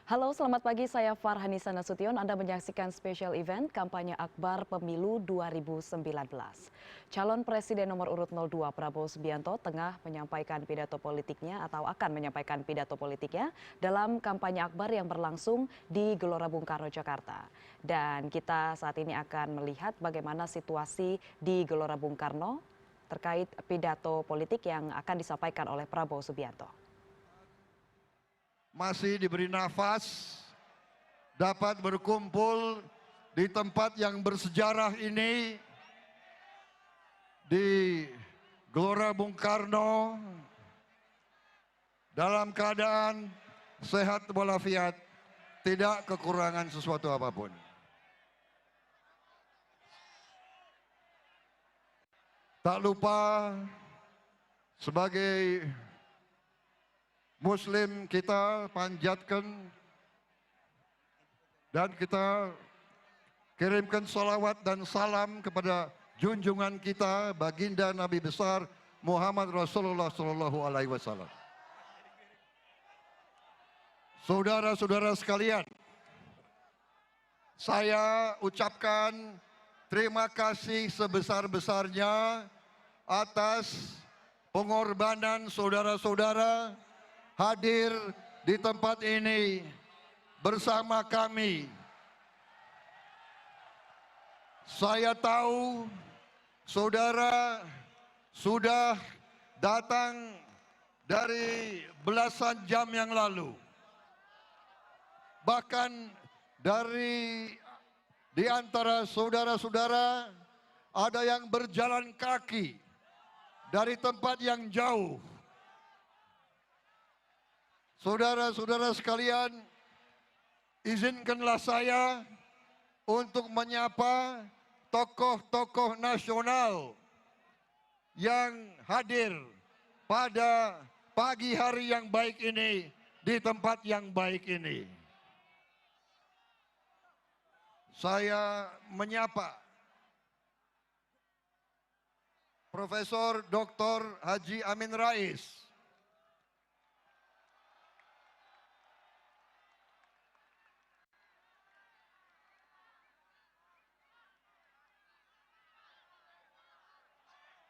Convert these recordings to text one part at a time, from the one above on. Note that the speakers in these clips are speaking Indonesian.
Halo, selamat pagi. Saya Farhanisa Nasution. Anda menyaksikan special event kampanye akbar pemilu 2019. Calon Presiden nomor urut 02 Prabowo Subianto tengah menyampaikan pidato politiknya atau akan menyampaikan pidato politiknya dalam kampanye akbar yang berlangsung di Gelora Bung Karno, Jakarta. Dan kita saat ini akan melihat bagaimana situasi di Gelora Bung Karno terkait pidato politik yang akan disampaikan oleh Prabowo Subianto. Masih diberi nafas, dapat berkumpul di tempat yang bersejarah ini, di Gelora Bung Karno, dalam keadaan sehat walafiat, tidak kekurangan sesuatu apapun. Tak lupa, sebagai Muslim kita panjatkan dan kita kirimkan salawat dan salam kepada junjungan kita baginda Nabi besar Muhammad Rasulullah SAW. Saudara-saudara sekalian, saya ucapkan terima kasih sebesar-besarnya atas pengorbanan saudara-saudara hadir di tempat ini bersama kami. Saya tahu saudara sudah datang dari belasan jam yang lalu. Bahkan di antara saudara-saudara ada yang berjalan kaki dari tempat yang jauh. Saudara-saudara sekalian, izinkanlah saya untuk menyapa tokoh-tokoh nasional yang hadir pada pagi hari yang baik ini di tempat yang baik ini. Saya menyapa Profesor Dr. Haji Amin Rais,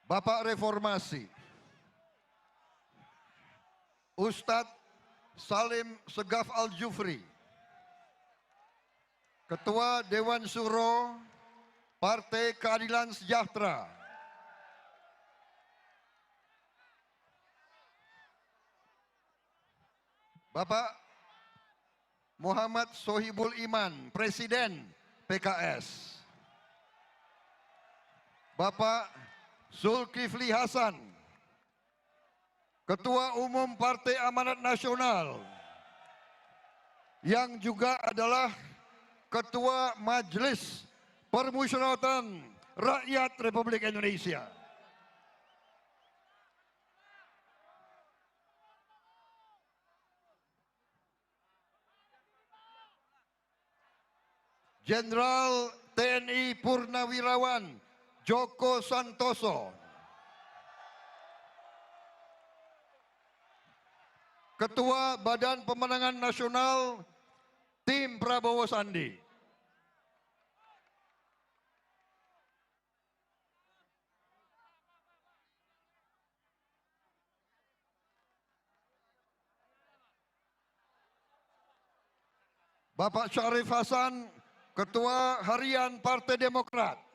Bapak Reformasi, Ustadz Salim Segaf Al-Jufri, Ketua Dewan Syuro Partai Keadilan Sejahtera, Bapak Muhammad Sohibul Iman, Presiden PKS, Bapak Zulkifli Hasan, Ketua Umum Partai Amanat Nasional, yang juga adalah Ketua Majelis Permusyawaratan Rakyat Republik Indonesia. Jenderal TNI Purnawirawan Joko Santoso, Ketua Badan Pemenangan Nasional Tim Prabowo Sandi, Bapak Syarif Hasan, Ketua Harian Partai Demokrat,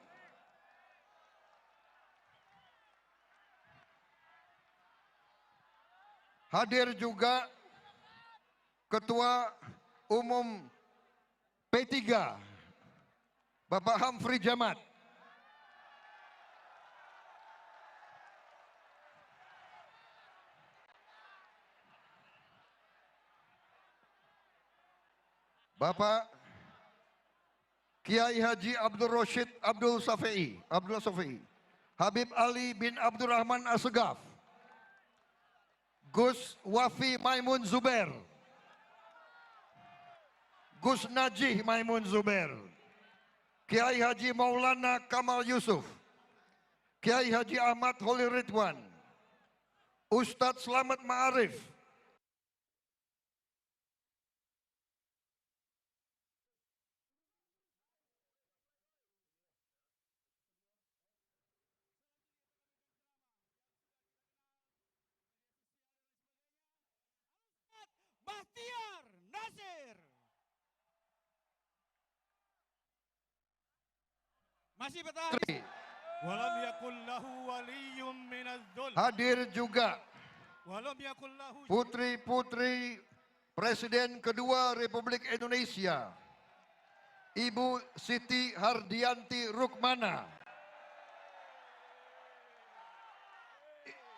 hadir juga Ketua Umum P3, Bapak Hamfri Jamat, Bapak Kiai Haji Abdul Rashid Abdul Safei, Habib Ali bin Abdurrahman Assegaf, Gus Wafi Maimun Zuber, Gus Najih Maimun Zuber, Kiai Haji Maulana Kamal Yusuf, Kiai Haji Ahmad Holil Ridwan, Ustadz Slamet Ma'arif, Bahtiar Nasir. Masih bertahan. Walam yakul lahu waliyum minadz-dzul. Hadir juga Walam yakul lahu putri-putri Presiden kedua Republik Indonesia, Ibu Siti Hardianti Rukmana,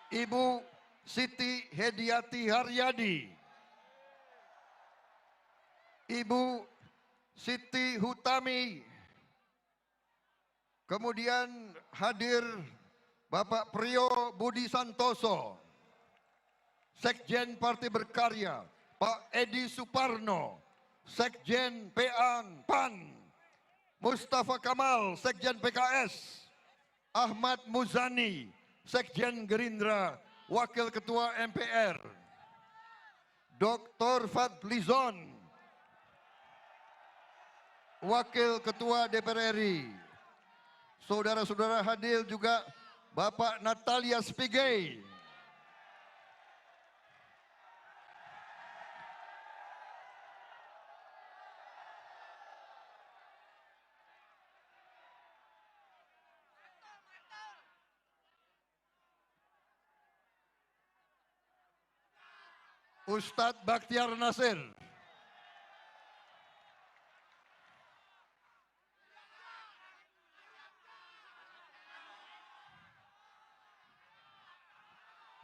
Ibu Siti Hediati Haryadi, Ibu Siti Hutami, kemudian hadir Bapak Priyo Budi Santoso, Sekjen Partai Berkarya, Pak Edi Suparno, Sekjen PAN, Mustafa Kamal, Sekjen PKS, Ahmad Muzani, Sekjen Gerindra, Wakil Ketua MPR, Dr. Fadlizon, Wakil Ketua DPR RI, saudara-saudara hadir juga Bapak Natalia Spigey, Ustadz Bakhtiar Nasir,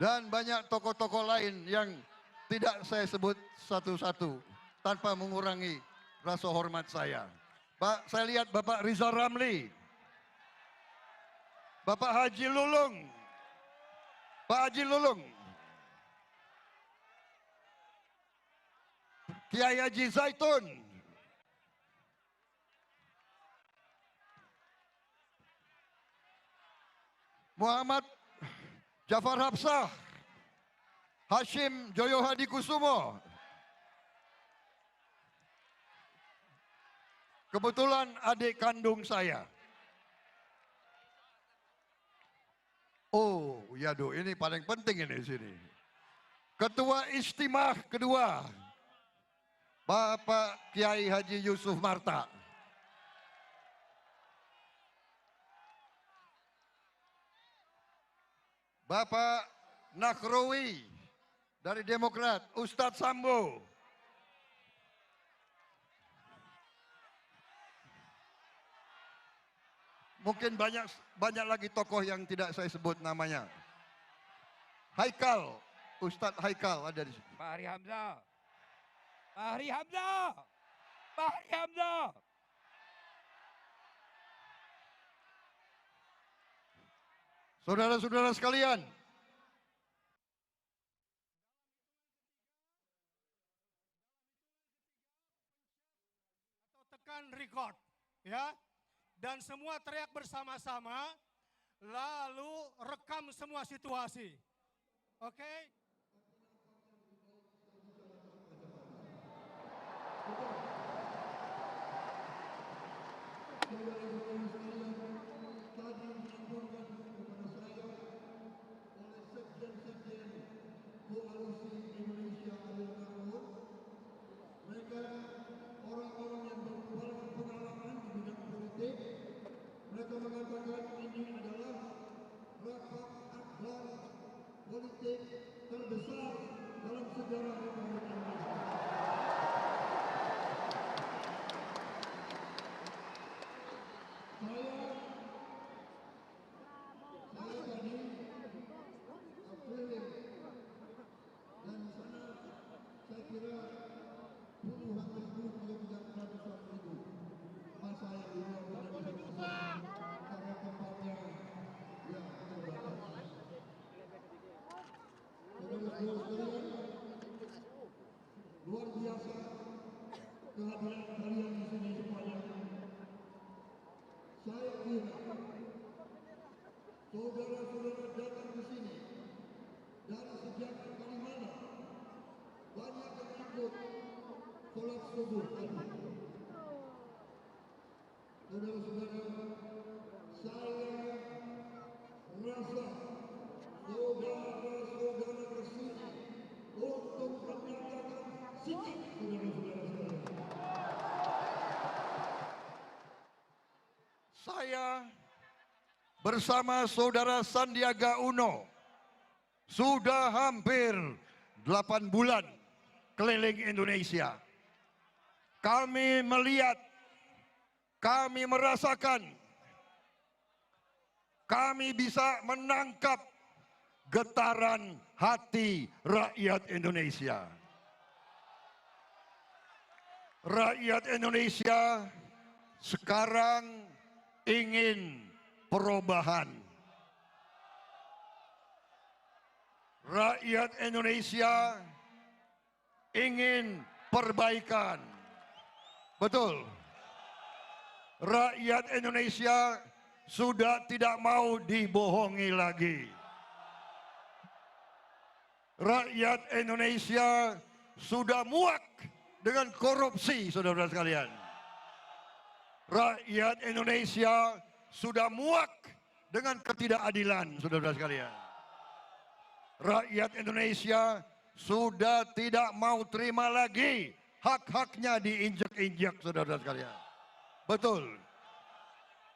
dan banyak tokoh-tokoh lain yang tidak saya sebut satu-satu tanpa mengurangi rasa hormat saya. Pak, saya lihat Bapak Rizal Ramli, Bapak Haji Lulung, Pak Haji Lulung, Kiai Haji Zaitun, Muhammad Jafar Hapsah, Hashim Joyo Hadi Kusumo. Kebetulan adik kandung saya. Oh, ya do, ini paling penting ini di sini. Ketua Istimah kedua, Bapak Kiai Haji Yusuf Marta. Bapak Nakhrowi dari Demokrat, Ustadz Sambo. Mungkin banyak lagi tokoh yang tidak saya sebut namanya. Haikal, Ustadz Haikal ada di sini. Pak Hari Hamzah. Pak Hari Hamzah. Pak Hari Hamzah. Saudara-saudara sekalian, Atau tekan record, ya. Dan semua teriak bersama-sama, lalu rekam semua situasi. Oke? mereka orang-orang yang berpengalaman di bidang politik. Mereka mengatakan ini adalah rapat akbar politik terbesar dalam sejarah Republik Indonesia. Saya tadi keliling dan di sana saya kira puluhan ribu kalau tidak ratusan ribu masa yang dilakukan karena tempatnya yang terbatas. Saudara-saudara sekalian, luar biasa kehadiran kalian di sini semuanya. Saya kira saudara-saudara datang ke sini dari sejak dari mana banyak yang ikut sholat subuh tadi. Saudara-saudara, saya merasa saudara-saudara kesini untuk menyatakan Saya bersama Saudara Sandiaga Uno sudah hampir 8 bulan keliling Indonesia. Kami melihat, kami merasakan, kami bisa menangkap getaran hati rakyat Indonesia. Rakyat Indonesia sekarang ingin perubahan. Rakyat Indonesia ingin perbaikan. Betul. Rakyat Indonesia sudah tidak mau dibohongi lagi. Rakyat Indonesia sudah muak dengan korupsi, saudara-saudara sekalian. Rakyat Indonesia sudah muak dengan ketidakadilan, saudara-saudara sekalian. Rakyat Indonesia sudah tidak mau terima lagi hak-haknya diinjak-injak, saudara-saudara sekalian. Betul.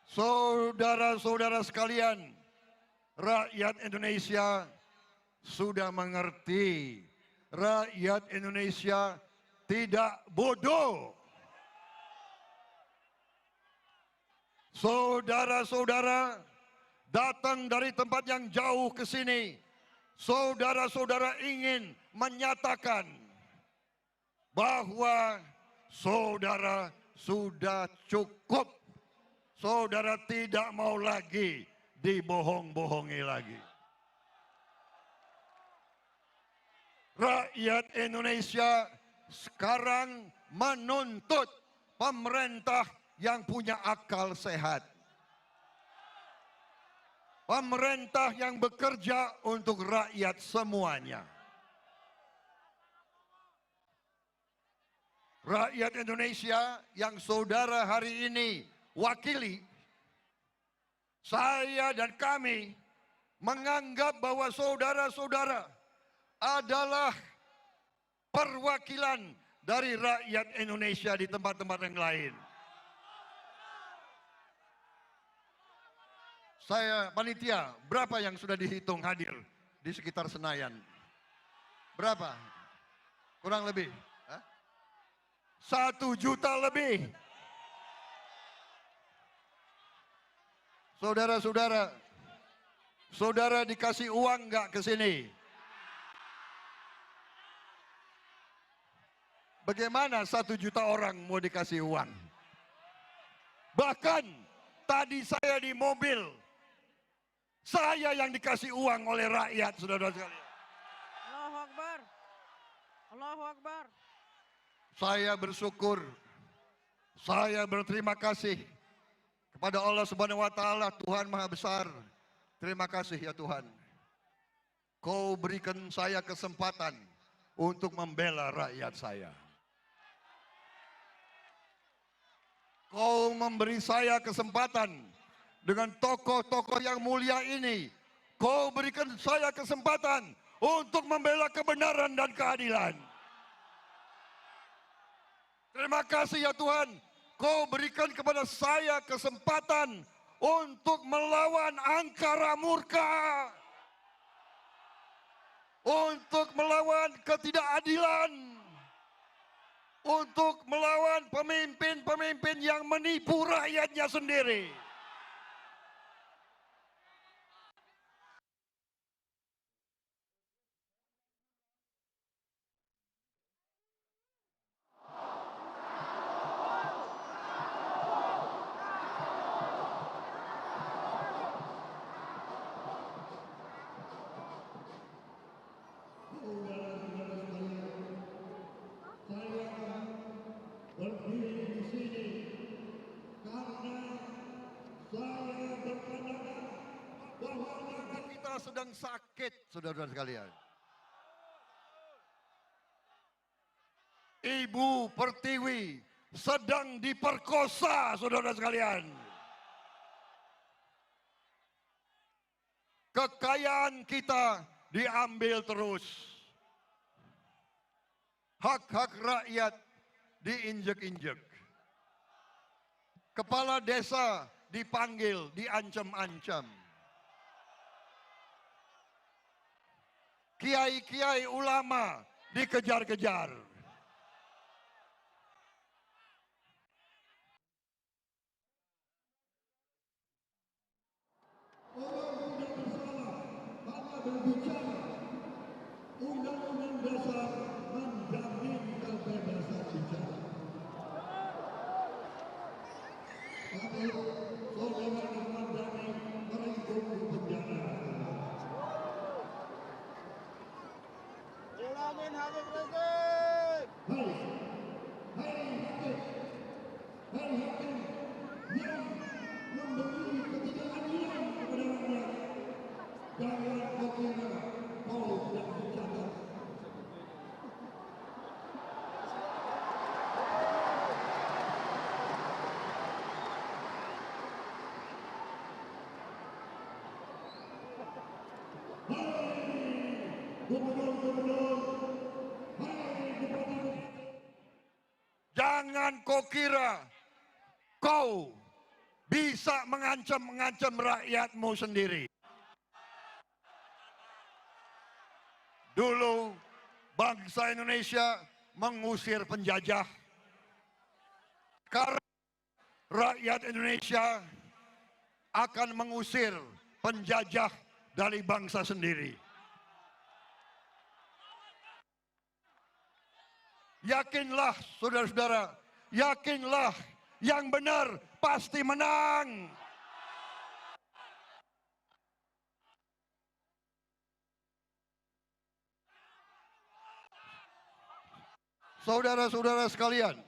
Saudara-saudara sekalian, rakyat Indonesia sudah mengerti. Rakyat Indonesia tidak bodoh. Saudara-saudara datang dari tempat yang jauh ke sini. Saudara-saudara ingin menyatakan bahwa saudara sudah cukup. Saudara tidak mau lagi dibohong-bohongi lagi. Rakyat Indonesia sekarang menuntut pemerintah yang punya akal sehat. Pemerintah yang bekerja untuk rakyat semuanya. Rakyat Indonesia yang saudara hari ini wakili, saya dan kami menganggap bahwa saudara-saudara adalah perwakilan dari rakyat Indonesia di tempat-tempat yang lain. Saya panitia, berapa yang sudah dihitung hadir di sekitar Senayan? Berapa? Kurang lebih? 1 juta lebih. Saudara-saudara, saudara dikasih uang nggak ke sini? Bagaimana 1 juta orang mau dikasih uang? Bahkan tadi saya di mobil, saya yang dikasih uang oleh rakyat, saudara-saudara sekalian. Allahu Akbar. Allahu Akbar. Saya bersyukur, saya berterima kasih kepada Allah Subhanahu wa taala, Tuhan Maha Besar. Terima kasih ya Tuhan. Kau berikan saya kesempatan untuk membela rakyat saya. Kau memberi saya kesempatan dengan tokoh-tokoh yang mulia ini. Kau berikan saya kesempatan untuk membela kebenaran dan keadilan. Terima kasih ya Tuhan. Kau berikan kepada saya kesempatan untuk melawan angkara murka. Untuk melawan ketidakadilan. Untuk melawan pemimpin-pemimpin yang menipu rakyatnya sendiri. Kita sedang sakit, saudara-saudara sekalian. Ibu Pertiwi sedang diperkosa, saudara-saudara sekalian. Kekayaan kita diambil terus. hak-hak rakyat diinjek-injek. Kepala desa dipanggil, diancam-ancam. Kiai-kiai ulama dikejar-kejar. Undang-undang dasar menjamin kebebasan bicara. Tapi saudara Ahmad Dhani meringkuk di penjara. Ulangin Habib Rizik. Hai hakim yang memberi ketidakadilan kepada rakyat. Jangan kau kira kau tidak bicara. Jangan kau kira kau bisa mengancam rakyatmu sendiri. Dulu bangsa Indonesia mengusir penjajah. Sekarang rakyat Indonesia akan mengusir penjajah dari bangsa sendiri. Yakinlah saudara-saudara, yakinlah yang benar pasti menang. Saudara-saudara sekalian,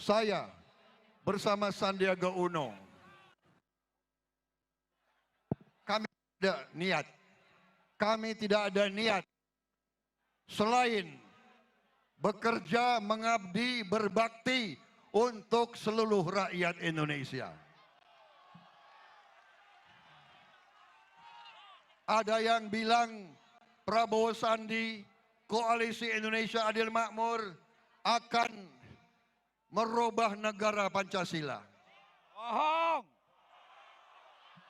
saya bersama Sandiaga Uno, kami tidak ada niat selain bekerja, mengabdi, berbakti untuk seluruh rakyat Indonesia. Ada yang bilang Prabowo Sandi, Koalisi Indonesia Adil Makmur akan merubah negara Pancasila. Bohong.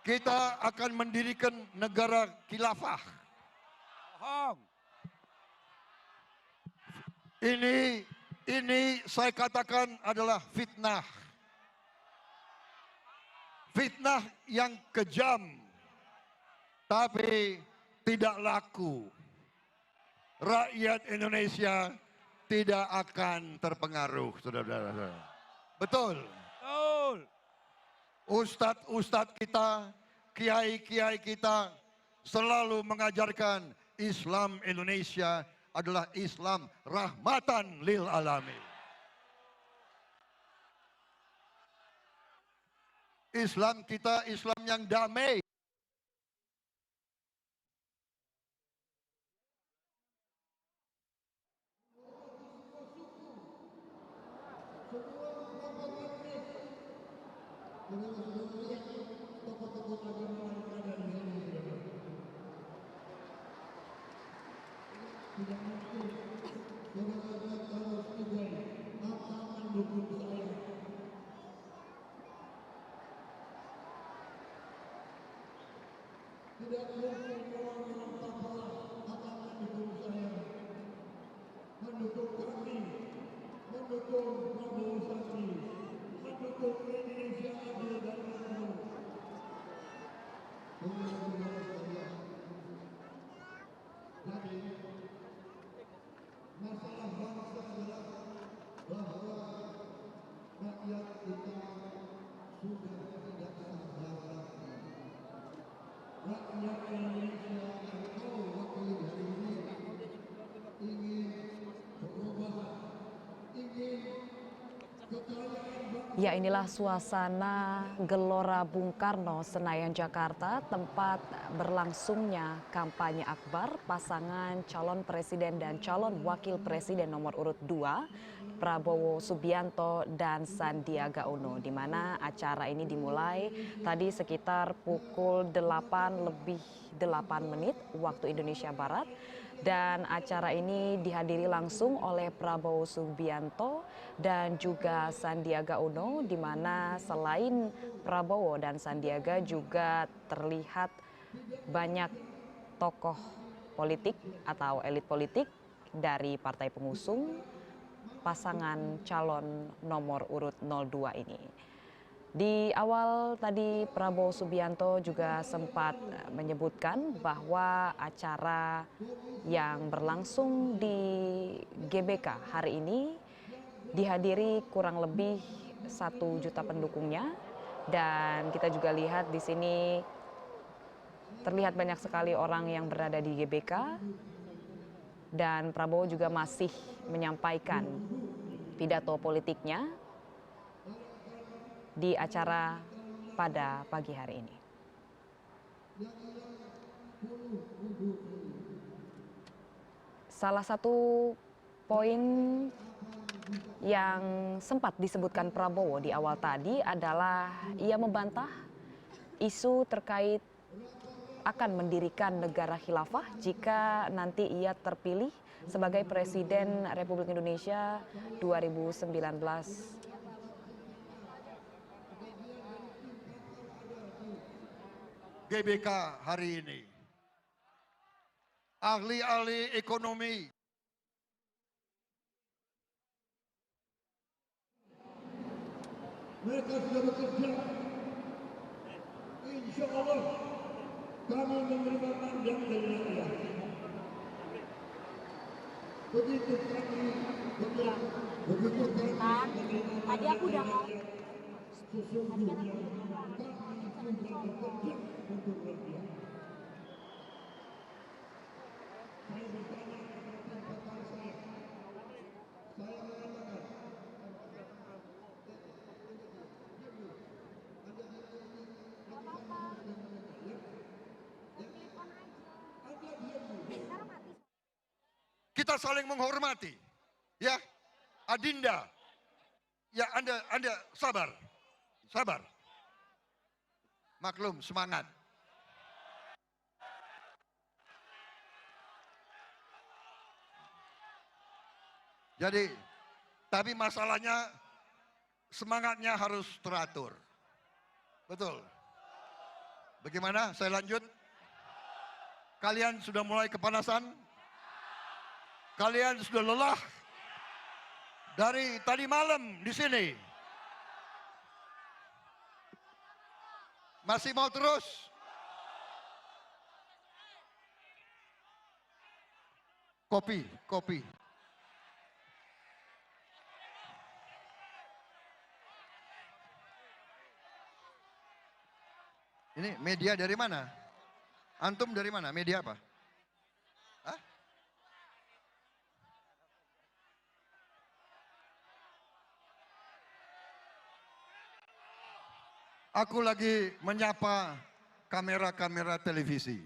Kita akan mendirikan negara khilafah. Bohong. Ini saya katakan adalah fitnah. Fitnah yang kejam, tapi tidak laku. Rakyat Indonesia tidak akan terpengaruh, saudara-saudara. Betul. Betul. Ustadz-ustadz kita, kiai-kiai kita selalu mengajarkan Islam Indonesia adalah Islam rahmatan lil alamin. Islam kita Islam yang damai. Tidak mungkin saudara-saudara kalau setuju akan mendukung saya. Tidak mungkin orang-orang Papua akan mendukung saya. Mendukung kami, mendukung Prabowo Sandi, mendukung Indonesia Adil dan Makmur. Saudara-saudara sekalian, jadi masalah bangsa adalah bahwa rakyat kita sudah tidak sabar lagi. Rakyat Indonesia yang kau wakili hari ini ingin perubahan, ingin kekayaan bangsa. Ya, inilah suasana Gelora Bung Karno, Senayan, Jakarta, tempat berlangsungnya kampanye akbar pasangan calon presiden dan calon wakil presiden nomor urut 2, Prabowo Subianto dan Sandiaga Uno, di mana acara ini dimulai tadi sekitar pukul 8 lebih 8 menit waktu Indonesia Barat. Dan acara ini dihadiri langsung oleh Prabowo Subianto dan juga Sandiaga Uno, di mana selain Prabowo dan Sandiaga juga terlihat banyak tokoh politik atau elit politik dari partai pengusung pasangan calon nomor urut 02 ini. Di awal tadi Prabowo Subianto juga sempat menyebutkan bahwa acara yang berlangsung di GBK hari ini dihadiri kurang lebih 1 juta pendukungnya, dan kita juga lihat di sini terlihat banyak sekali orang yang berada di GBK, dan Prabowo juga masih menyampaikan pidato politiknya di acara pada pagi hari ini. Salah satu poin yang sempat disebutkan Prabowo di awal tadi adalah ia membantah isu terkait akan mendirikan negara khilafah jika nanti ia terpilih sebagai Presiden Republik Indonesia 2019. GBK hari ini. Ahli-ahli ekonomi. Mereka sudah bekerja. Insya Allah kami menerima mandat dari rakyat. Begitu kami Kan, tadi aku udah ngomong. sesungguhnya kami sudah bekerja untuk rakyat. Saya bertanya kepada kawan saya. Saya mengatakan, Kita saling menghormati. Ya, Adinda. Ya, Anda sabar. Sabar. Maklum, semangat. Jadi, tapi masalahnya semangatnya harus teratur. Betul. Bagaimana? Saya lanjut. Kalian sudah mulai kepanasan? Kalian sudah lelah dari tadi malam di sini? Masih mau terus? Kopi. Ini media dari mana? Antum dari mana? Media apa? Hah? Aku lagi menyapa kamera-kamera televisi.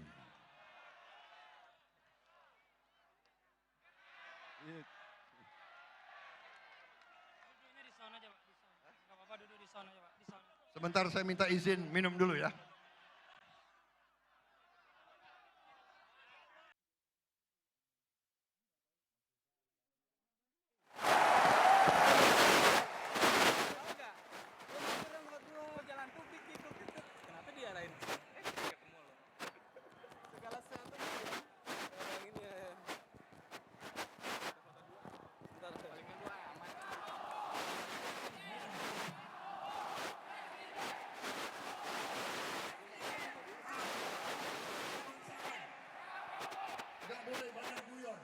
Sebentar saya minta izin minum dulu ya. Nggak boleh banyak guyon.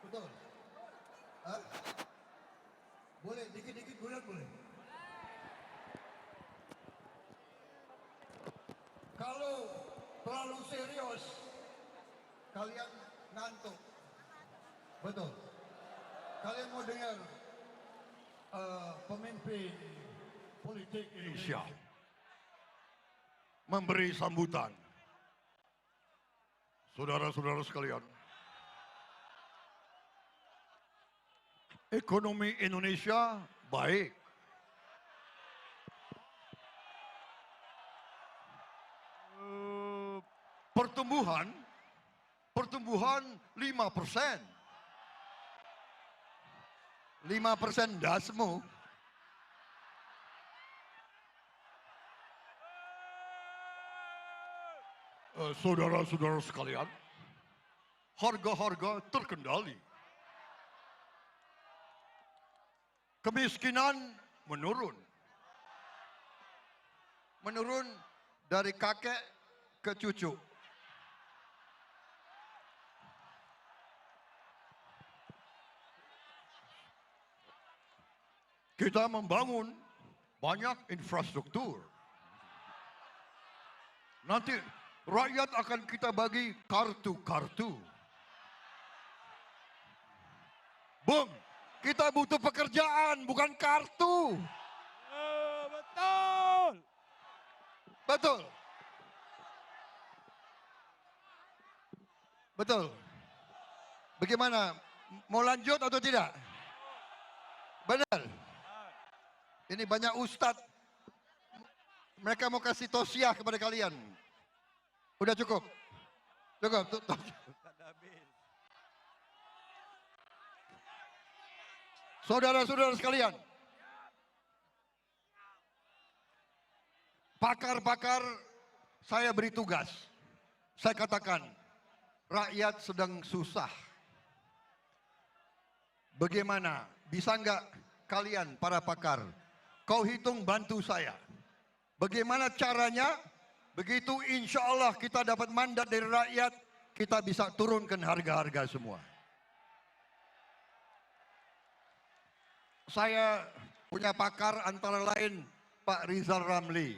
Betul. Hah? Boleh, dikit-dikit guyon boleh. Kalau terlalu serius, kalian ngantuk. Betul. Kalian mau dengar pemimpin politik Indonesia memberi sambutan. Saudara-saudara sekalian, ekonomi Indonesia baik. Pertumbuhan pertumbuhan 5%. 5% dasmu. Saudara-saudara sekalian, harga-harga terkendali. Kemiskinan menurun. Menurun dari kakek ke cucu. Kita membangun banyak infrastruktur. Nanti rakyat akan kita bagi kartu-kartu. Bung, kita butuh pekerjaan, bukan kartu. Betul. Betul. Betul. Bagaimana? Mau lanjut atau tidak? Benar. Ini banyak ustadz. Mereka mau kasih tausiah kepada kalian. Udah cukup? Cukup. Saudara-saudara sekalian. Pakar-pakar saya beri tugas. Saya katakan, rakyat sedang susah. Bagaimana? Bisa enggak kalian para pakar, kau hitung bantu saya. Bagaimana caranya? Begitu insya Allah kita dapat mandat dari rakyat, kita bisa turunkan harga-harga semua. Saya punya pakar antara lain Pak Rizal Ramli.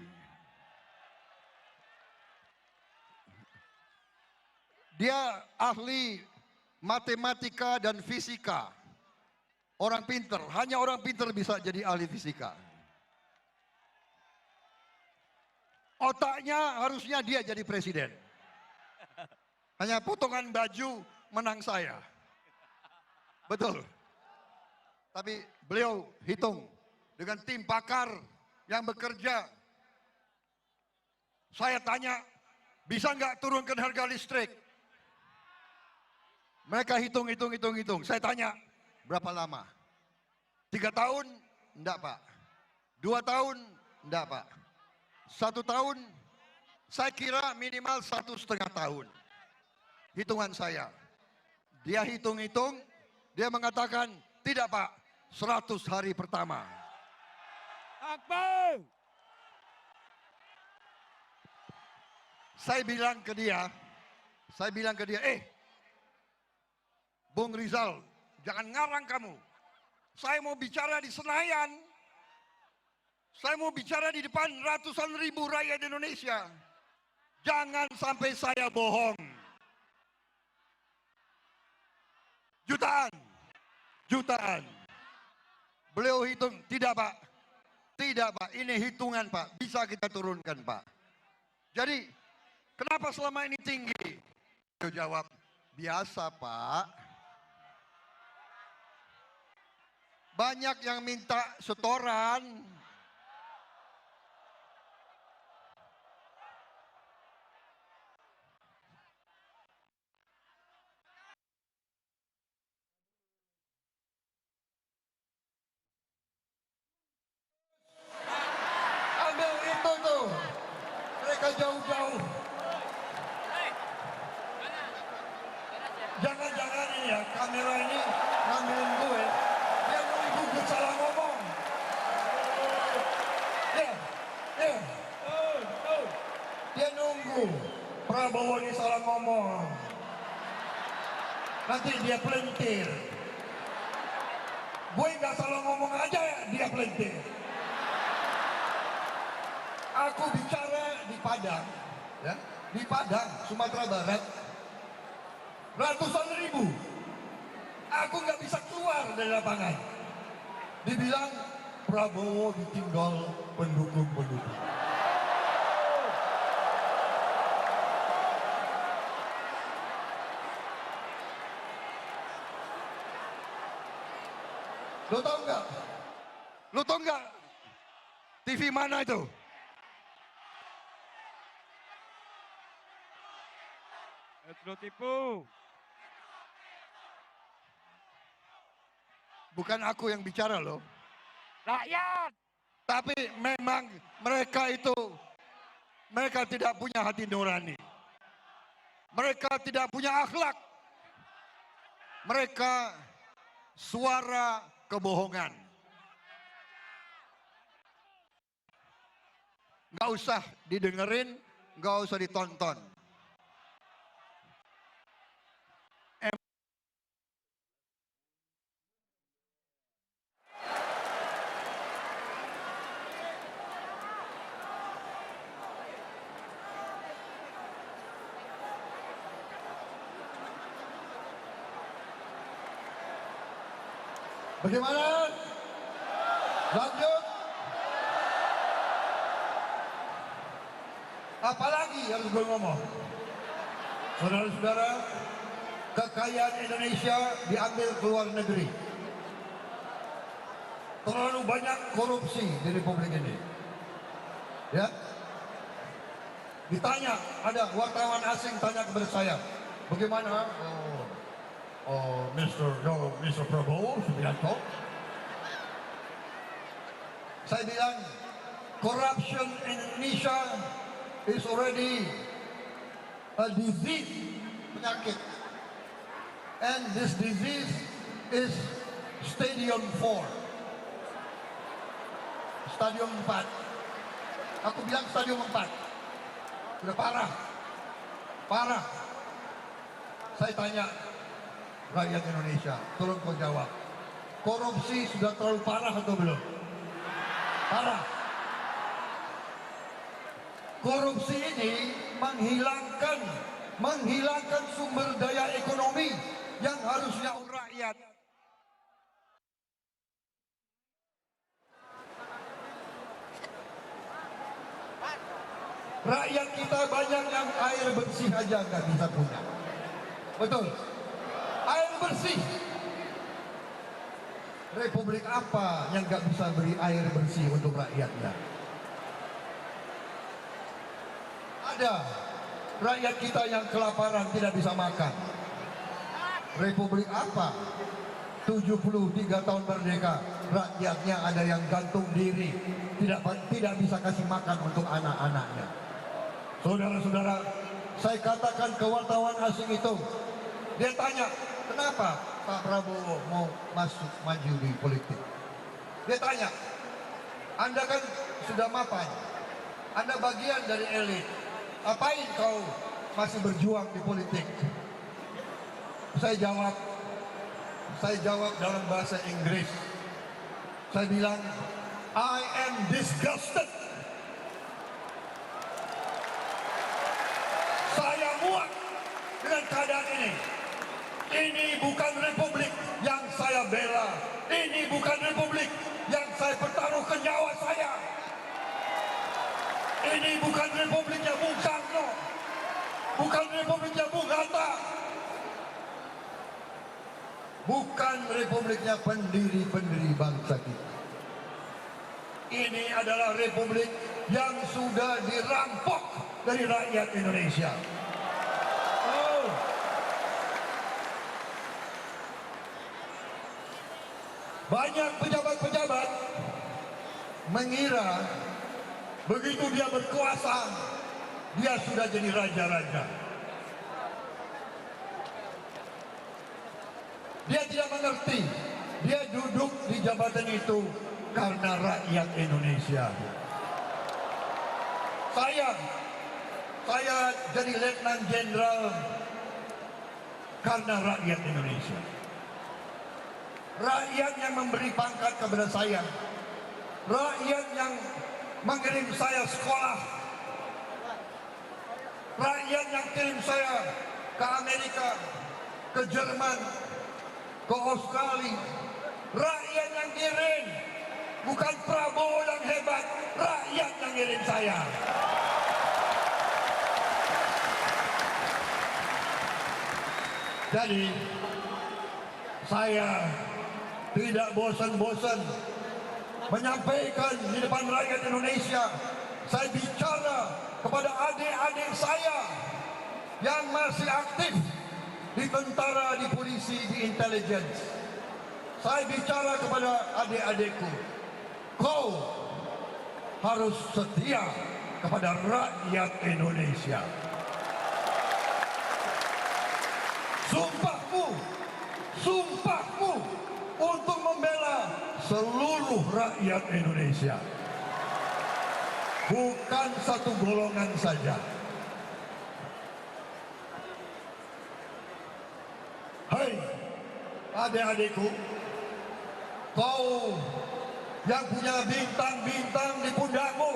Dia ahli matematika dan fisika. Orang pinter, hanya orang pinter bisa jadi ahli fisika. Otaknya harusnya dia jadi presiden. Hanya potongan baju menang saya. Betul. Tapi beliau hitung dengan tim pakar yang bekerja. Saya tanya, bisa nggak turunkan harga listrik? Mereka hitung. Saya tanya, berapa lama? 3 tahun? Enggak, Pak. 2 tahun? Enggak, Pak. 1 tahun? Saya kira minimal 1,5 tahun. Hitungan saya. Dia hitung-hitung, dia mengatakan, tidak, Pak, 100 hari pertama. Akbar. Saya bilang ke dia, Bung Rizal, jangan ngarang kamu. Saya mau bicara di Senayan. Saya mau bicara di depan ratusan ribu rakyat Indonesia. Jangan sampai saya bohong. Jutaan. Beliau hitung, tidak Pak. Tidak Pak, ini hitungan Pak. Bisa kita turunkan Pak. Jadi, kenapa selama ini tinggi? Beliau jawab, biasa Pak. Banyak yang minta setoran. Ambil itu tuh. Mereka jauh-jauh. Jangan-jangan ini ya, kamera ini ngambilin gue. Dia nunggu gue salah ngomong. Dia nunggu Prabowo ini salah ngomong. Nanti dia pelintir. Gue nggak salah ngomong aja, dia pelintir. Aku bicara di Padang, ya, di Padang, Sumatera Barat, ratusan ribu. Aku nggak bisa keluar dari lapangan. Dibilang Prabowo ditinggal pendukung-pendukung. Lo tau nggak? Lo tau nggak? TV mana itu? Metro tipu. Bukan aku yang bicara loh. Rakyat. Tapi memang mereka tidak punya hati nurani. Mereka tidak punya akhlak. Mereka suara kebohongan. Nggak usah didengerin, nggak usah ditonton. Bagaimana? Lanjut. Apalagi harus gue ngomong? Saudara-saudara, kekayaan Indonesia diambil ke luar negeri. Terlalu banyak korupsi di Republik ini. Ya. Ditanya, ada wartawan asing tanya kepada saya, bagaimana? Mr. Prabowo Subianto. Saya bilang, corruption in Indonesia is already a disease, penyakit. And this disease is stadium 4. Stadium 4. Aku bilang stadium 4. Sudah parah. Parah. Saya tanya, rakyat Indonesia, tolong kau jawab. Korupsi sudah terlalu parah atau belum? Parah. Korupsi ini menghilangkan sumber daya ekonomi yang harusnya rakyat. Rakyat kita banyak yang air bersih aja nggak bisa punya. Betul. Air bersih. Republik apa yang nggak bisa beri air bersih untuk rakyatnya? Ada rakyat kita yang kelaparan tidak bisa makan. Republik apa? 73 tahun merdeka, rakyatnya ada yang gantung diri, tidak bisa kasih makan untuk anak-anaknya. Saudara-saudara, saya katakan ke wartawan asing itu, dia tanya, kenapa Pak Prabowo mau maju di politik? Dia tanya, Anda kan sudah mapan, Anda bagian dari elit, apain kau masih berjuang di politik? Saya jawab dalam bahasa Inggris. Saya bilang, I am disgusted. Saya muak dengan keadaan ini. Ini bukan republik yang saya bela. Ini bukan republik yang saya pertaruhkan nyawa saya. Ini bukan republiknya Bung Karno. Bukan republiknya Bung Hatta. Bukan republiknya pendiri-pendiri bangsa kita. Ini adalah republik yang sudah dirampok dari rakyat Indonesia. Oh. Banyak pejabat-pejabat mengira begitu dia berkuasa, dia sudah jadi raja-raja. Dia tidak mengerti, dia duduk di jabatan itu karena rakyat Indonesia. Saya jadi Letnan Jenderal karena rakyat Indonesia. Rakyat yang memberi pangkat kepada saya. Rakyat yang mengirim saya sekolah. Rakyat yang kirim saya ke Amerika, ke Jerman, ke Australia. Rakyat yang kirim, bukan Prabowo yang hebat, rakyat yang kirim saya. Jadi saya tidak bosan-bosan menyampaikan di depan rakyat Indonesia. Saya bicara kepada adik-adik saya yang masih aktif di tentara, di polisi, di intelligence. Saya bicara kepada adik-adikku, kau harus setia kepada rakyat Indonesia. Sumpahmu untuk membela seluruh rakyat Indonesia. Bukan satu golongan saja. Hai adik-adikku, kau yang punya bintang-bintang di pundakmu,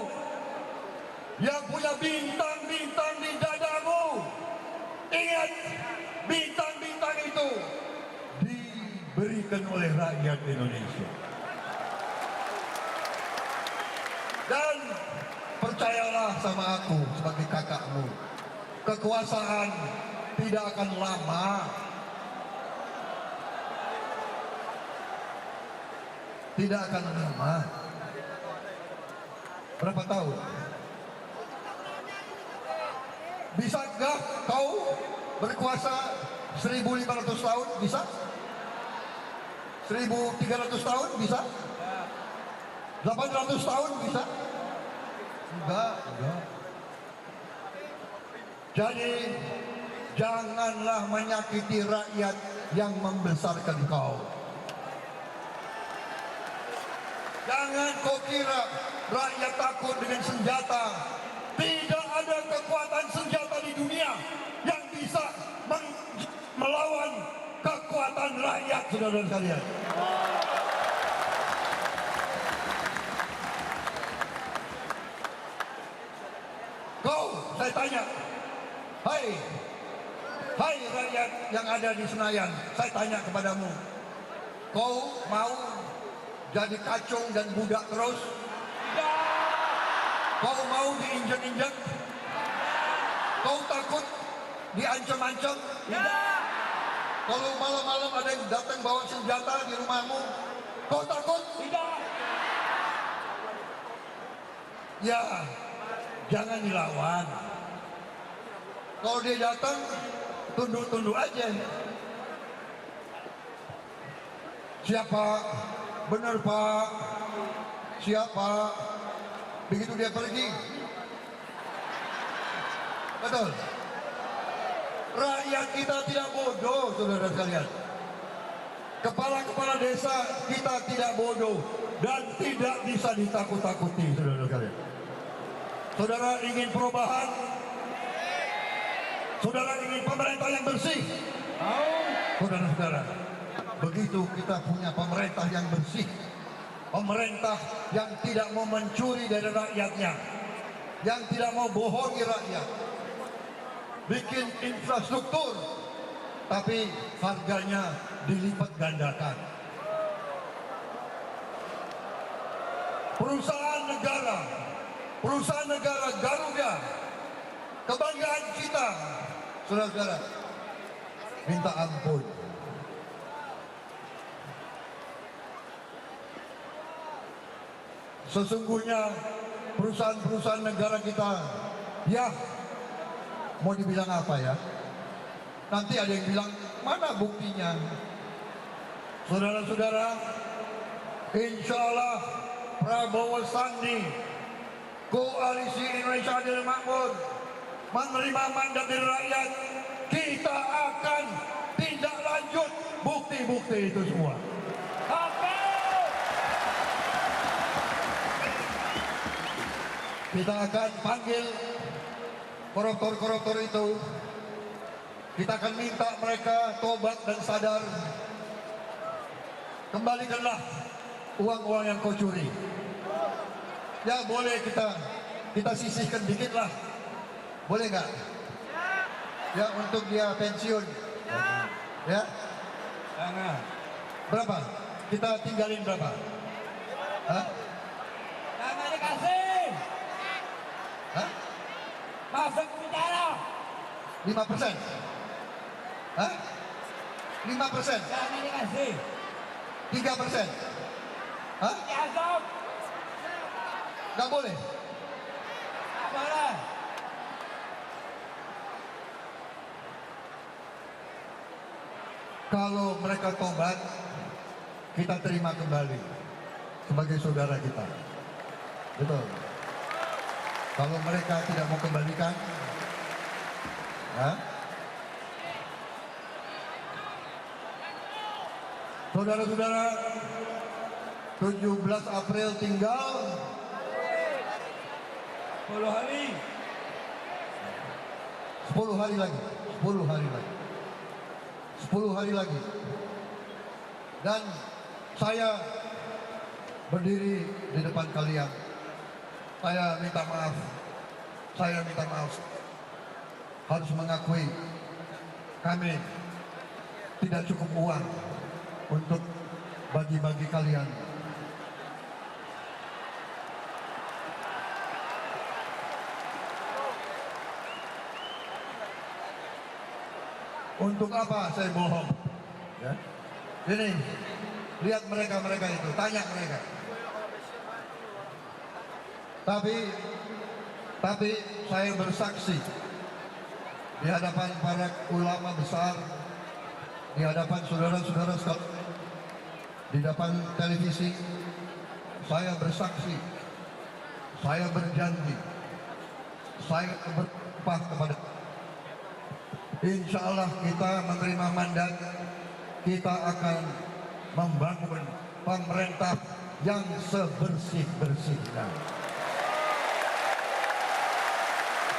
yang punya bintang-bintang di dadamu, ingat, bintang-bintang itu diberikan oleh rakyat Indonesia. Dan percayalah sama aku sebagai kakakmu, kekuasaan tidak akan lama. Tidak akan lama. Berapa tahun? Bisakah kau berkuasa 1.500 tahun? Bisa? 1.300 tahun? Bisa? 800 tahun? Bisa? Enggak. Jadi janganlah menyakiti rakyat yang membesarkan kau. Jangan kau kira rakyat takut dengan senjata. Tidak ada kekuatan senjata di dunia yang bisa melawan kekuatan rakyat, saudara-saudara sekalian. Kau, saya tanya, hai rakyat yang ada di Senayan, saya tanya kepadamu, kau mau jadi kacung dan budak terus? Kau mau diinjak-injak? Kau takut diancam-ancam? Kalau malam-malam ada yang datang bawa senjata di rumahmu, kau takut? Tidak. Ya, jangan dilawan. Kalau dia datang, tunduk-tunduk aja. Siapa? Benar Pak. Siapa? Begitu dia pergi. Betul. Rakyat kita tidak bodoh, saudara sekalian. Kepala-kepala desa kita tidak bodoh dan tidak bisa ditakut-takuti, saudara sekalian. Saudara ingin perubahan? Saudara ingin pemerintah yang bersih? Saudara-saudara, begitu kita punya pemerintah yang bersih, pemerintah yang tidak mau mencuri dari rakyatnya, yang tidak mau bohongi rakyat, bikin infrastruktur, tapi harganya dilipat gandakan. Perusahaan negara Garuda, kebanggaan kita, saudara-saudara, minta ampun. Sesungguhnya perusahaan-perusahaan negara kita, ya mau dibilang apa ya? Nanti ada yang bilang, mana buktinya? Saudara-saudara, insya Allah Prabowo Sandi, Koalisi Indonesia Adil Makmur, menerima mandat dari rakyat, kita akan tindak lanjut bukti-bukti itu semua. Kita akan panggil koruptor-koruptor itu. Kita akan minta mereka tobat dan sadar. Kembalikanlah uang-uang yang kau curi. Ya boleh kita sisihkan dikit lah. Boleh nggak? Ya untuk dia pensiun. Ya. Jangan. Berapa? Kita tinggalin berapa? Hah? Jangan dikasih. Hah? Masuk bicara. 5%? Hah? 5%? Jangan dikasih. 3%? Hah? Diazab. Nggak boleh? Tak boleh. kalau mereka tobat, kita terima kembali sebagai saudara kita. Betul. Kalau mereka tidak mau kembalikan, ya. Saudara-saudara, 17 April tinggal 10 hari. 10 hari lagi, 10 hari lagi, 10 hari lagi. Dan saya berdiri di depan kalian. Saya minta maaf. Harus mengakui kami tidak cukup uang untuk bagi-bagi kalian. Untuk apa saya bohong? Ya. Ini, lihat mereka itu, tanya mereka. Tapi saya bersaksi di hadapan para ulama besar, di hadapan saudara-saudara sekalian, di depan televisi, saya bersaksi, saya berjanji, saya bersumpah kepada, insya Allah kita menerima mandat, kita akan membangun pemerintah yang sebersih-bersihnya.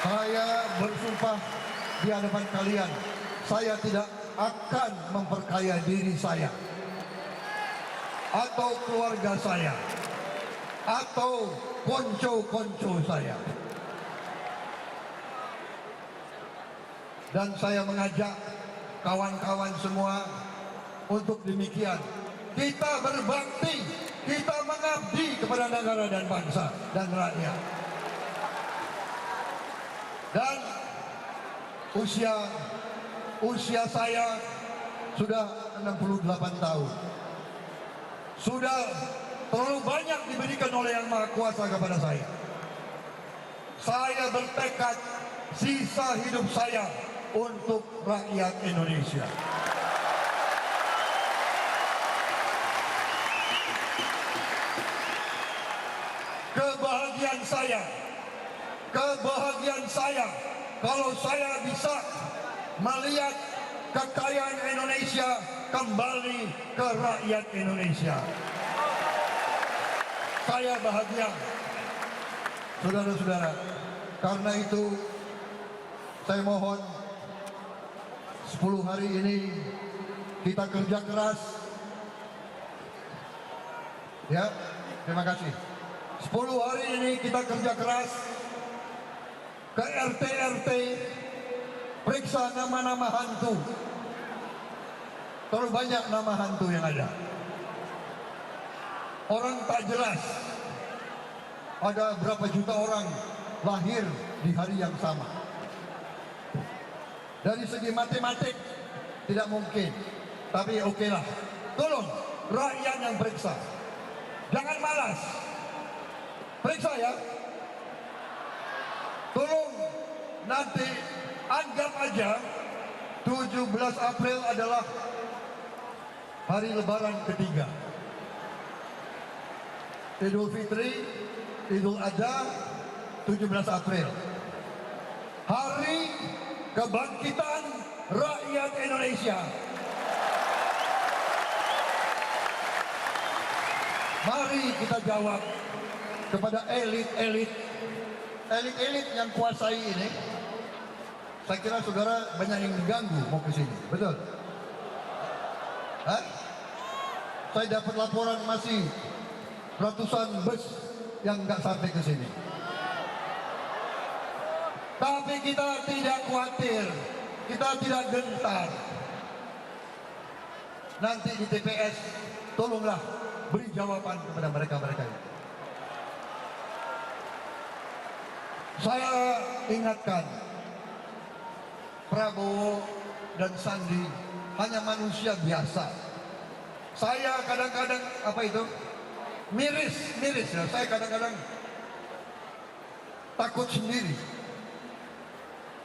Saya bersumpah di hadapan kalian, saya tidak akan memperkaya diri saya atau keluarga saya atau konco-konco saya. Dan saya mengajak kawan-kawan semua untuk demikian. Kita berbakti, kita mengabdi kepada negara dan bangsa dan rakyat. Dan usia saya sudah 68 tahun. Sudah terlalu banyak diberikan oleh Yang Maha Kuasa kepada saya. Saya bertekad sisa hidup saya untuk rakyat Indonesia. Kebahagiaan saya kalau saya bisa melihat kekayaan Indonesia kembali ke rakyat Indonesia. Saya bahagia, saudara-saudara. Karena itu saya mohon 10 hari ini kita kerja keras. Ya, terima kasih. 10 hari ini kita kerja keras ke RT-RT, periksa nama-nama hantu. Terlalu banyak nama hantu yang ada. Orang tak jelas. Ada berapa juta orang lahir di hari yang sama. Dari segi matematik tidak mungkin. Tapi okelah. Tolong rakyat yang periksa. Jangan malas. Periksa ya. Tolong nanti anggap aja 17 April adalah hari lebaran ketiga. Idul Fitri, Idul Adha, 17 April. Hari kebangkitan rakyat Indonesia. Mari kita jawab kepada elit-elit yang kuasai ini. Saya kira saudara banyak yang diganggu mau ke sini, betul? Hah? Saya dapat laporan masih ratusan bus yang nggak sampai ke sini. Tapi kita tidak khawatir, kita tidak gentar. Nanti di TPS, tolonglah beri jawaban kepada mereka-mereka ini. Saya ingatkan, Prabowo dan Sandi hanya manusia biasa. Saya kadang-kadang miris ya. Saya kadang-kadang takut sendiri.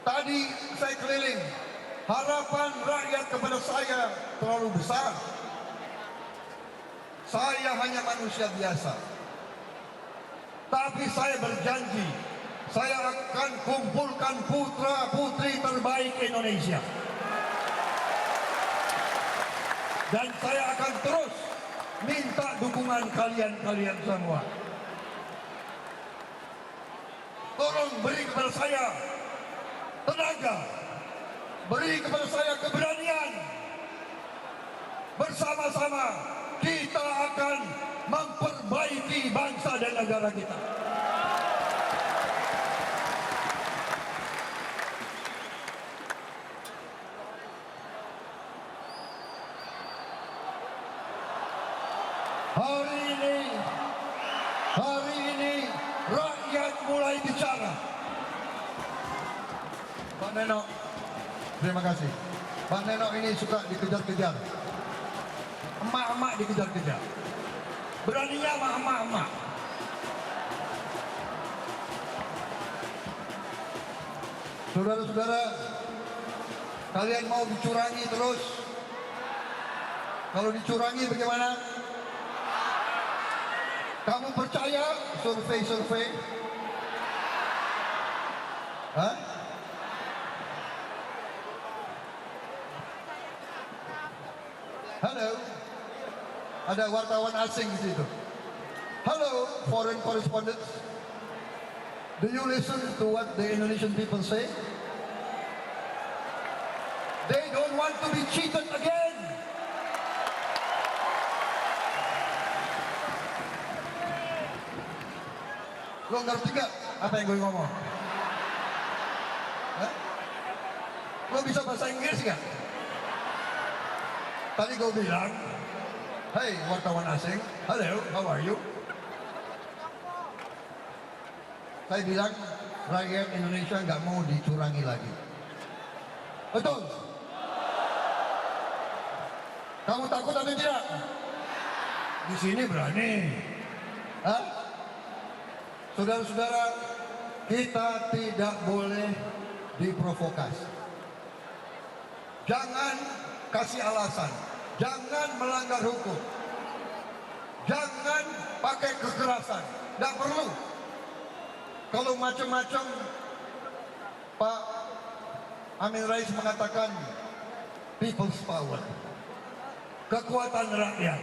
Tadi saya keliling harapan rakyat kepada saya terlalu besar. Saya hanya manusia biasa. Tapi saya berjanji, saya akan kumpulkan putra-putri terbaik Indonesia. Dan saya akan terus minta dukungan kalian semua. Tolong beri kepada saya tenaga, beri kepada saya keberanian. Bersama-sama kita akan memperbaiki bangsa dan negara kita. Hari ini rakyat mulai bicara. Pak Neno, terima kasih. Pak Neno ini suka dikejar-kejar. Emak-emak dikejar-kejar. Beraninya sama emak-emak. Saudara-saudara, kalian mau dicurangi terus? Kalau dicurangi bagaimana? Kamu percaya survei? Hah? Halo? Ada wartawan asing di situ. Halo, foreign correspondents. Do you listen to what the Indonesian people say? They don't want to be cheated again. Lo ngerti gak apa yang gue ngomong? Hah? Lo bisa bahasa Inggris gak? Tadi gue bilang, hey wartawan asing, hello, how are you? Saya bilang, rakyat Indonesia nggak mau dicurangi lagi. Betul? Kamu takut atau tidak? Di sini berani. Hah? Saudara-saudara, kita tidak boleh diprovokasi. Jangan kasih alasan. Jangan melanggar hukum. Jangan pakai kekerasan. Tidak perlu. Kalau macam-macam, Pak Amin Rais mengatakan people's power. Kekuatan rakyat.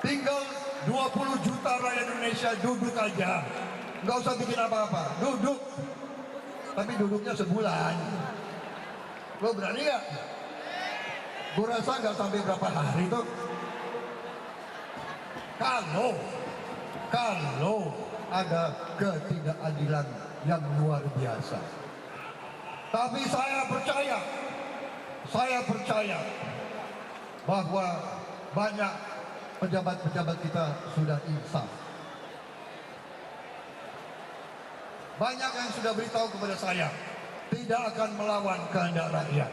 Tinggal 20 juta rakyat Indonesia duduk aja. Nggak usah bikin apa-apa. Duduk. Tapi duduknya sebulan. Lo berani nggak? Gue rasa nggak sampai berapa hari tuh. Kalau ada ketidakadilan yang luar biasa. Tapi saya percaya bahwa banyak pejabat-pejabat kita sudah insaf. Banyak yang sudah beritahu kepada saya, tidak akan melawan kehendak rakyat.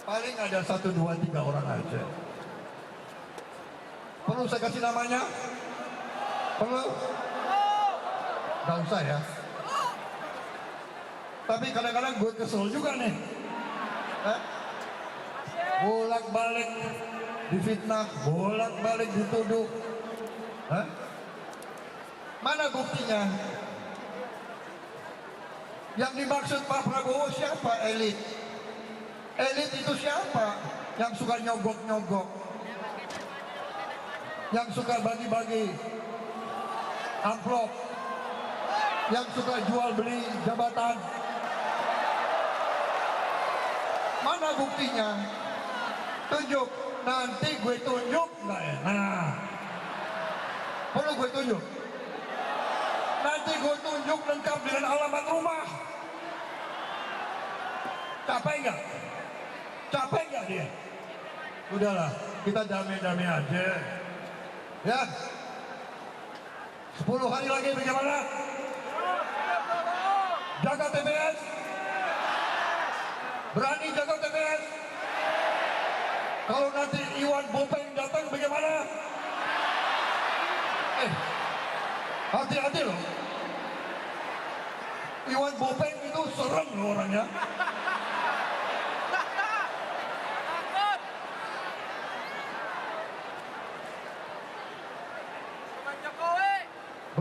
Paling ada 1, 2, 3 orang aja. Perlu saya kasih namanya? Perlu? Gak usah ya. Tapi kadang-kadang gue kesel juga nih. Bolak-balik difitnah, bolak-balik dituduh. Mana buktinya? Yang dimaksud Pak Prabowo siapa? Elit. Elit itu siapa? Yang suka nyogok-nyogok, yang suka bagi-bagi amplop, yang suka jual beli jabatan. Mana buktinya? Tunjuk. Nanti gue tunjuk. Nah, perlu gue tunjuk. Nanti gue tunjuk lengkap dengan alamat rumah. Capek nggak? Capek nggak dia? Udahlah, kita damai-damai aja. Ya. 10 hari lagi bagaimana? Jaga TPS. Berani jaga TPS. Kalau nanti Iwan Bopeng datang bagaimana? Hati-hati loh. Iwan Bopeng itu serem loh orangnya.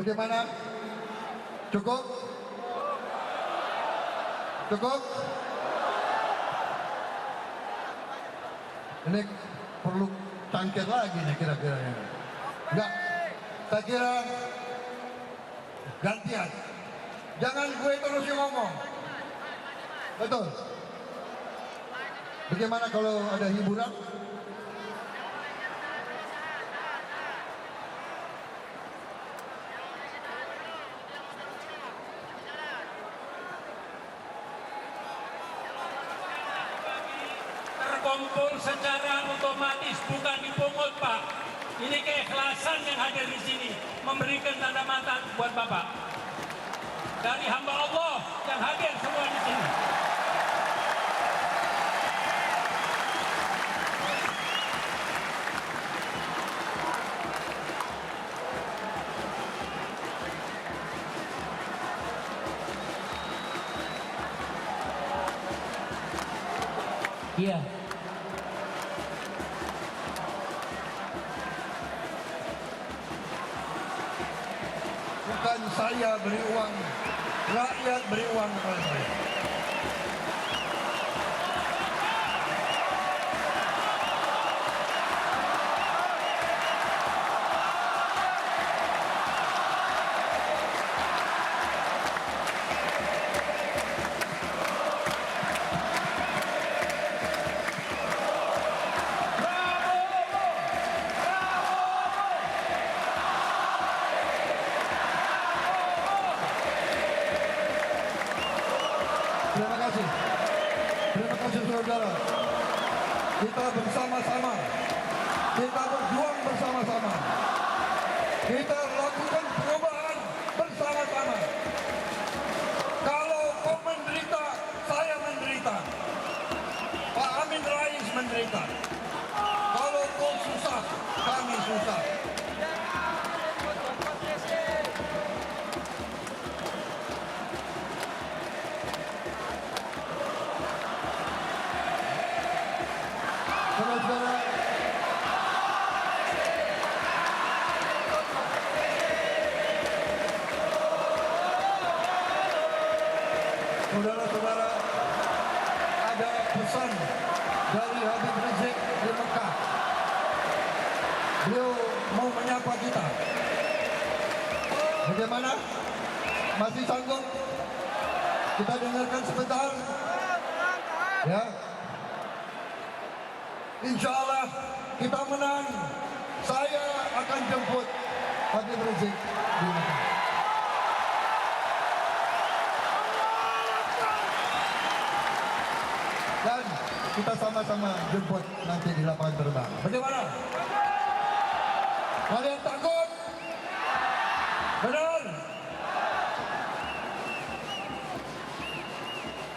Bagaimana? Cukup? Cukup? Ini perlu cangkir lagi nih kira-kira. Enggak, saya kira gantian. Jangan gue terus yang ngomong. Betul. Bagaimana kalau ada hiburan? Terkumpul secara otomatis, bukan dipungut, Pak. Ini keikhlasan yang hadir di sini, memberikan tanda mata buat Bapak. Dari hamba Allah yang hadir semua di sini. Iya. Bukan saya beri uang, rakyat beri uang kepada saya. Terima kasih. Terima kasih saudara. Kita bersama-sama. Kita berjuang bersama-sama. Kita lakukan perubahan bersama-sama. Kalau kau menderita, saya menderita. Pak Amin Rais menderita. Kalau kau susah, kami susah. Saudara-saudara, saudara-saudara, ada pesan dari Habib Rizik di Mekah. Beliau mau menyapa kita. Bagaimana? Masih sanggup? Kita dengarkan sebentar. Ya. Insya Allah kita menang. Saya akan jemput Habib Rizik di Mekah. Dan kita sama-sama jemput nanti di lapangan terbang. Bagaimana? Kalian takut? Benar?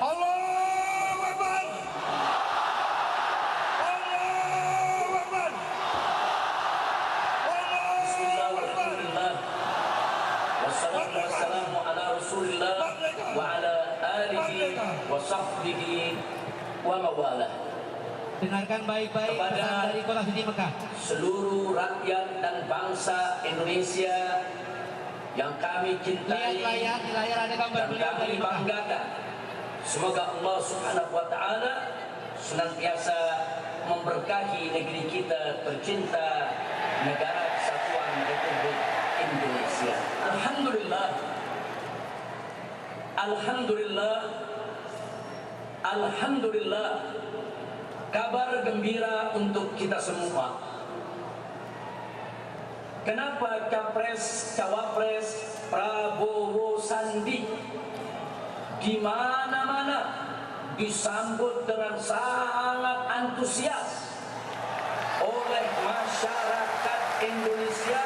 Allahu Akbar! Allahu Akbar! Allahu Akbar! Wassalamu ala Rasulillah wa ala alihi wa sahbihi wa mawalah. Dengarkan baik-baik pesan dari kota suci Mekah. Seluruh rakyat dan bangsa Indonesia yang kami cintai Lihat di layar ada gambar dan beliau dari kami Mekah. banggakan. Semoga Allah Subhanahu wa taala senantiasa memberkahi negeri kita tercinta, negara kesatuan Republik Indonesia. Alhamdulillah. Alhamdulillah. Alhamdulillah. Kabar gembira untuk kita semua. Kenapa Capres, Cawapres, Prabowo Sandi di mana-mana disambut dengan sangat antusias oleh masyarakat Indonesia.